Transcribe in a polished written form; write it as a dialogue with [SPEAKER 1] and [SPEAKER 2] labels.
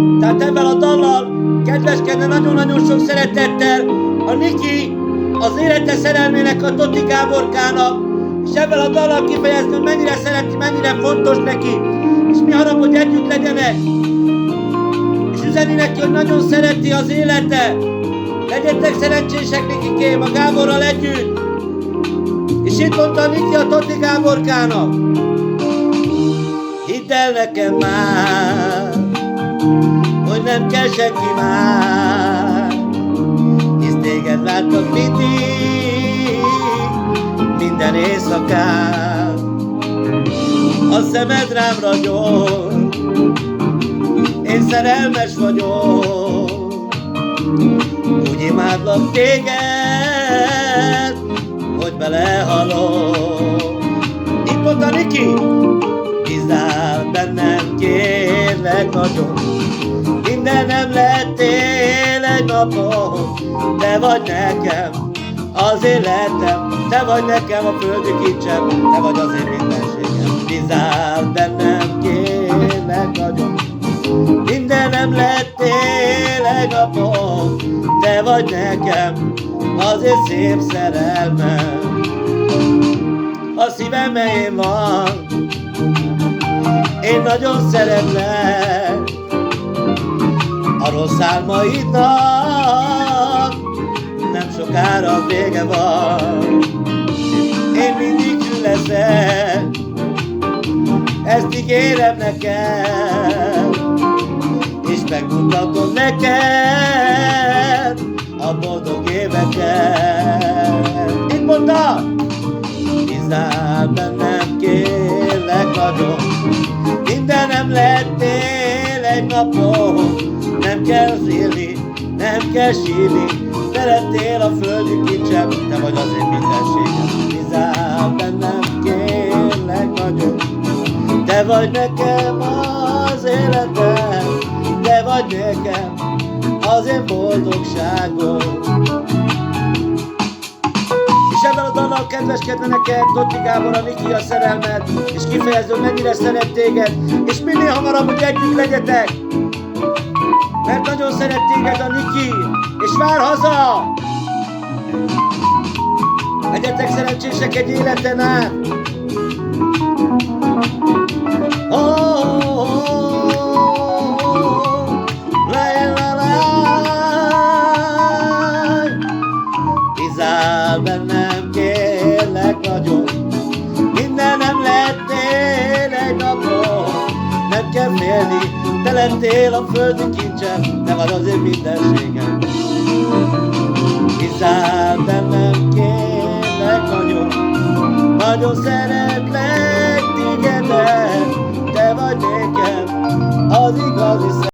[SPEAKER 1] Tehát ebben a dallal kedveskedne nagyon-nagyon sok szeretettel a Niki, az élete szerelmének, a Toti Gáborkának, és ebben a dallal kifejezni, hogy mennyire szereti, mennyire fontos neki, és mi harap, hogy együtt legyenek, és üzeni neki, hogy nagyon szereti az élete. Legyetek szerencsések, Nikikém, a Gáborral együtt. És itt mondta Niki a Toti Gáborkának: hidd el nekem már, hogy nem kell senki már, hisz téged látok mindig, minden éjszakán. A szemed rám ragyog, én szerelmes vagyok, úgy imádlak téged, hogy belehalok. Itt mondta Niki: bízzál bennem, kérlek nagyon, mindenem lettél egy napon. Te vagy nekem az életem, te vagy nekem a földi kincsem, te vagy az én mindenségem. Bízzál bennem, kérlek nagyon, mindenem lettél egy napon. Te vagy nekem az én szép szerelmem. A szívem melyén van, én nagyon szeretlek. A rossz álmaidnak nem sokára vége van. Én mindig hű leszek, ezt ígérem neked, és megmutatom neked a boldog éveket. Itt mondta: bízzál bennem, kérlek nagyon, mindenem lettél egy napon. Nem kell élni, nem kell sírni, szerettél a földi kincsem, te vagy az én mindenségem. Bízzál bennem, kérlek nagyon, te vagy nekem az életem, te vagy nekem az én boldogságom. És ebben a dallal kedveskedne neked Toti Gábor, a Niki, a szerelmed, és kifejező, hogy mennyire szeret téged, és minél hamarabb, hogy együtt legyetek, mert nagyon szeret téged a Niki, és vár haza! Legyetek szerencsések egy életen át! Bízzál bennem, kérlek nagyon, mindenem lettél egy napon. Nem kell félni, te lettél a földi kincsem, te vagy az én mindenségem. Bízzál bennem, kérlek nagyon, nagyon szeretlek tégedet, te vagy nekem az igazi